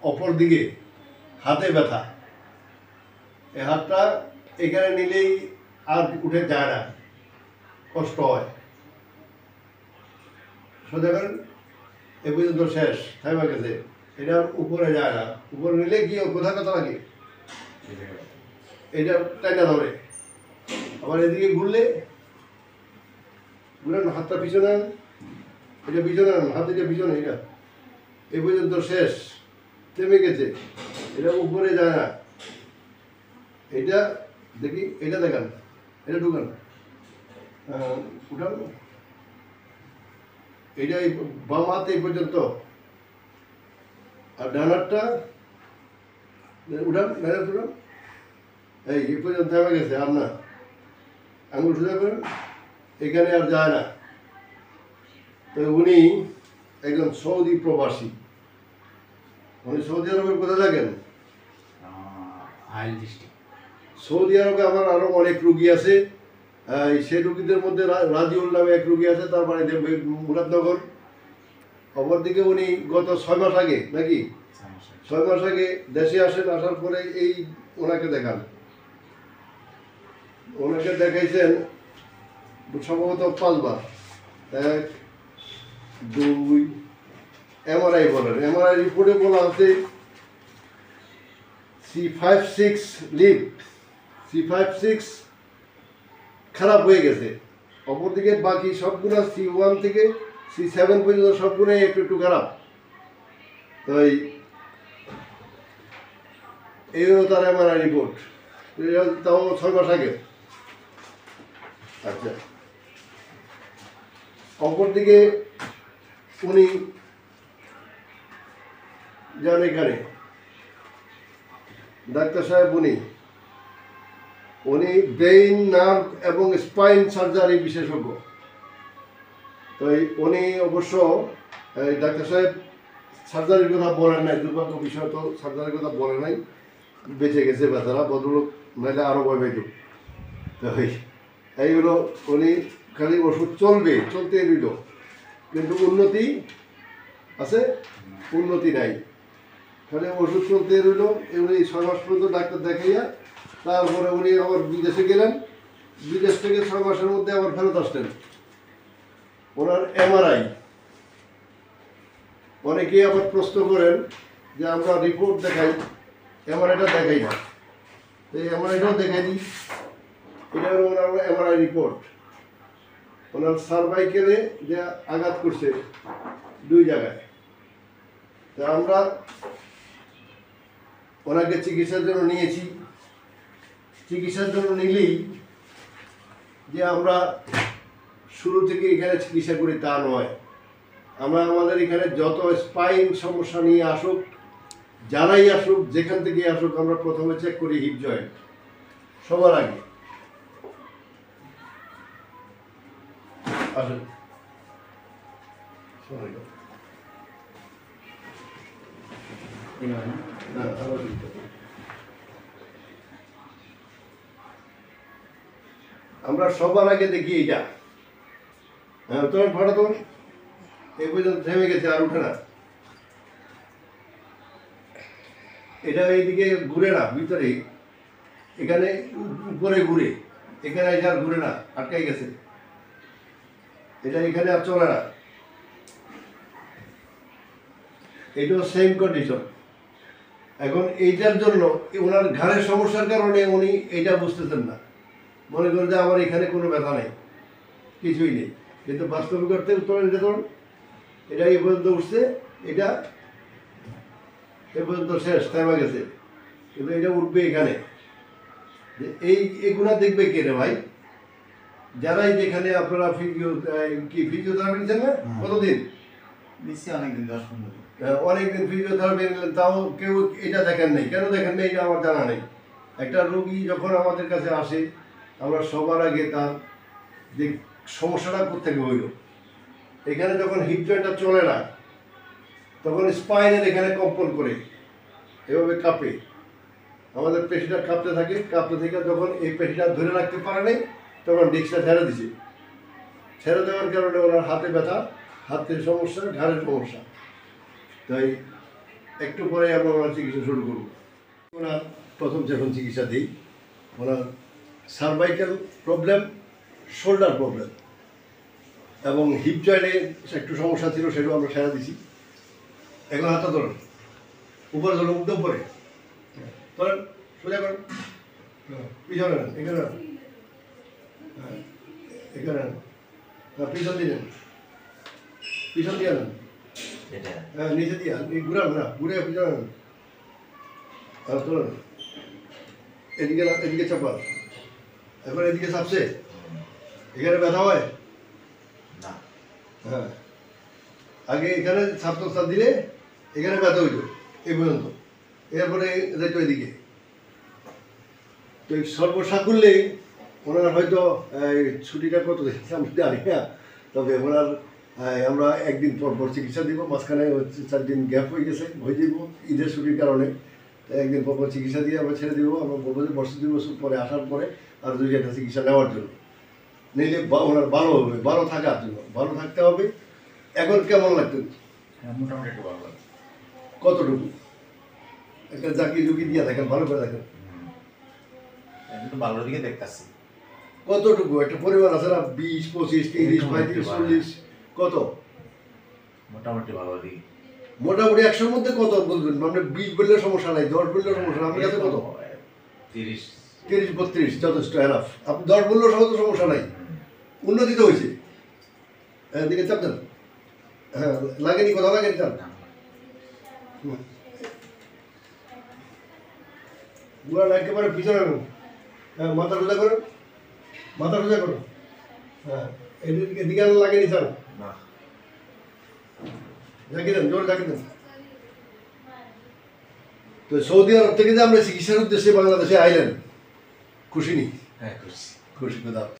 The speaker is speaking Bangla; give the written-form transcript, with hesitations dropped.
অপর দিকে হাতে ব্যথা, এই হাতটা এখানে নিলেই আর উঠে যায় না, কষ্ট হয়। সোজা করেন, এ পর্যন্ত শেষ, থাইমা গেছে, এটা উপরে যায় না। উপরে নিলে কি কোথায় কথা লাগে, এটা টাইনা ধরে। আবার এদিকে ঘুরলে ঘুরেন, হাতটা পিছনে আন, এটা পিছনে আন, হাত এটা পিছনে, এটা এ পর্যন্ত শেষ, থেমে গেছে, এটা উপরে যায় না। এটা দেখি, এটা দেখান, এটা ঢুকান, উঠান, এটা এই বাম হাত এই পর্যন্ত, আর ডান হাতটা উঠান, ডান হাত উঠান, এই পর্যন্ত থেমে গেছে, আর না। আঙুল সোজা করেন, এখানে আর যায় না। তো উনি একজন সৌদি প্রবাসী। উনি সৌদি আরবের কোথায় থাকেন? সৌদি আরবে আমার আরো অনেক রুগী আছে। সেই রুগীদের মধ্যে রাজিউল নামে এক রুগী আছে, তার বাড়িতে মুরাদনগর। অপরদিকে উনি গত 6 মাস আগে, নাকি 6 মাস আগে দেশে আসেন। আসার পরে এই ওনাকে দেখান, ওনাকে দেখাইছেন সম্ভবত 5 বার। 1 2 এমআরআই বলেন, এমআরআই রিপোর্টে বলা আছে C56 লিভ, C56 খারাপ হয়ে গেছে। অপরদিকে বাকি সবগুলো C1 থেকে C7 পর্যন্ত সবগুলোই একটু একটু খারাপ। তো এই হলো তার এমআরআই রিপোর্ট, তাও 6 মাস আগে। আচ্ছা, অপরদিকে উনি যান এখানে ডাক্তার সাহেব, উনি ব্রেইন, নার্ভ এবং স্পাইন সার্জারি বিশেষজ্ঞ। তো উনি অবশ্য ডাক্তার সাহেব সার্জারির কথা বলেন নাই, দুর্ভাগ্য বিষয়, তো সার্জারির কথা বলে নাই, বেঁচে গেছে বেচারা ভদ্রলোক, নাহলে আরও ভয় পাইত। তো এই হলো, উনি খালি ওষুধ চলতে রইল, কিন্তু উন্নতি আছে, উন্নতি নাই, খালি ওষুধ চলতে রইল। উনি 6 মাস পর্যন্ত ডাক্তার দেখাইয়া তারপরে উনি আবার বিদেশে গেলেন। বিদেশ থেকে 6 মাসের মধ্যে আবার ফেরত আসলেন। ওনার এমআরআই, অনেকেই আবার প্রশ্ন করেন যে আমরা রিপোর্ট দেখাই, এমআরআইটা দেখাই না। তো এই এমআরআইটাও দেখাই দিই। এটা হলো ওনার এমআরআই রিপোর্ট। ওনার সার্ভাইকেলে যে আঘাত করছে 2 জায়গায়। তা আমরা ওনাকে চিকিৎসার জন্য নিয়েছি। চিকিৎসার জন্য নিলেই যে আমরা শুরু থেকে এখানে চিকিৎসা করি তা নয়। আমরা আমাদের এখানে যত স্পাইন সমস্যা নিয়ে আসুক, যারাই আসুক, যেখান থেকে আসুক, আমরা প্রথমে চেক করি হিপ জয়েন্ট সবার আগে। আসুন, আমরা সবার আগে দেখি এটা। হ্যাঁ, তোমার ভাড়া তোমার এই পর্যন্ত থেমে গেছে, আর উঠে না। এটা এইদিকে ঘুরে না, ভিতরে এখানে উপরে ঘুরে, এখানে এসে আর ঘুরে না, আটকাই গেছে। এটা এখানে আর চলে না। এটাও সেম কন্ডিশন। এখন এইটার জন্য ওনার ঘাড়ের সমস্যার কারণে উনি এটা বুঝতেছেন না, মনে করেন যে আমার এখানে কোনো ব্যথা নেই, কিছুই নেই। কিন্তু বাস্তবিক অর্থে উত্তরণ যখন এটা এই পর্যন্ত উঠছে, এটা এ পর্যন্ত শেষ, থেমে গেছে, কিন্তু এটা উঠবে এখানে। এইগুলা দেখবে কে রে ভাই? যারাই যেখানে আপনারা ফিজিওথেরাপি নিচ্ছেন না, কতদিন? অনেকদিন, 10-15 দিন। অনেকদিন ফিজিওথেরাপি নিলেন, তাও কেউ এটা দেখেন নেই। কেন দেখেন নেই এটা আমার জানা নেই। একটা রোগী যখন আমাদের কাছে আসে, আমরা সবার আগে তার যে সমস্যাটা কোথেকে হইল, এখানে যখন হিপ জয়েন্টটা চলে না, তখন স্পাইনের এখানে কম্পন করে এভাবে কাঁপে, আমাদের পেশিটা কাঁপতে থাকে। কাঁপতে থেকে যখন এই পেশিটা ধরে রাখতে পারে নাই, তখন ডিস্কটা ছেড়ে দিছে। ছেড়ে দেওয়ার কারণে ওনার হাতে ব্যথা, হাতের সমস্যা, ঘাড়ের সমস্যা। তাই একটু পরে আমরা ওনার চিকিৎসা শুরু করব। ওনার প্রথম যখন চিকিৎসা দিই ওনার সার্ভাইকাল প্রবলেম, শোল্ডার প্রবলেম এবং হিপ জয়েন্টে একটু সমস্যা ছিল, সেটাও আমরা সেরা দিছি। এখন হাতটা ধরুন, উপরে ধরুন, উঠতে উপরে ধরেন, সোজা করেন, পিছনে নেন, এখানে নেন, হ্যাঁ এখানে নেন, হ্যাঁ পিছন দিয়ে নেন, পিছন দিয়ে নেন, হ্যাঁ নিচে দিয়ে ঘুরান না, ঘুরে পিছনে নেন, হ্যাঁ ধরুন, এদিকে এদিকে চাপান, এখন এদিকে চাপছে, এখানে ব্যথা হয় না, হ্যাঁ আগে এখানে ছাপ দিলে এখানে ব্যথা হইতো এই পর্যন্ত, এরপরে যাইতো এদিকে। তো এই সর্বসাকুল্যে ওনার হয়তো ছুটিটা কত দিচ্ছে আমি জানি না, তবে ওনার আমরা একদিন পর পর চিকিৎসা দিব, মাঝখানে 4 দিন গ্যাপ হয়ে গেছে, হয়ে যাব ঈদের ছুটির কারণে। তাই একদিন পর পর চিকিৎসা দিয়ে আমরা ছেড়ে দেবো। আমরা বলবো যে বছর 2 বছর পরে আসার পরে আর 2-4টা চিকিৎসা নেওয়ার জন্য, নিলে ওনার ভালো হবে, ভালো থাকার জন্য, ভালো থাকতে হবে। এখন কেমন লাগতো? মোটামুটি একটু ভালো লাগে। কতটুকু একটা জাকি জুকি দিয়ে দেখেন, ভালো করে দেখেন একটু ভালোর দিকে দেখতেছি। কতটুকু একটা পরিমাণ আছে না, 20, 25, 30, 35, 40, কত? মোটামুটি ভালোর দিকে। মোটামুটি 100-র মধ্যে কত বলবেন? মানে 20 বললে সমস্যা নাই, 10 বললে সমস্যা নাই, আমার কাছে কত? 30, 32 যথেষ্ট, এনাফ। আপনি 10 বললেও সমস্যা নাই, উন্নতি তো হয়েছে। এদিকে চাপ দেন, হ্যাঁ লাগেনি, কথা লাগেনি, চাপ গুড়া একেবারে পিছনে নেন, হ্যাঁ মাথা সোজা করুন, মাথা সোজা করুন, হ্যাঁ এদিকে এদিকে আর লাগেনি, স্যার না, ঝাঁকি দেন, জোরে ঝাঁকি দেন। তো সৌদি আরব থেকে যে আমরা চিকিৎসার উদ্দেশ্যে বাংলাদেশে আইলেন, খুশি নি? হ্যাঁ খুশি। খুশি, খুদা।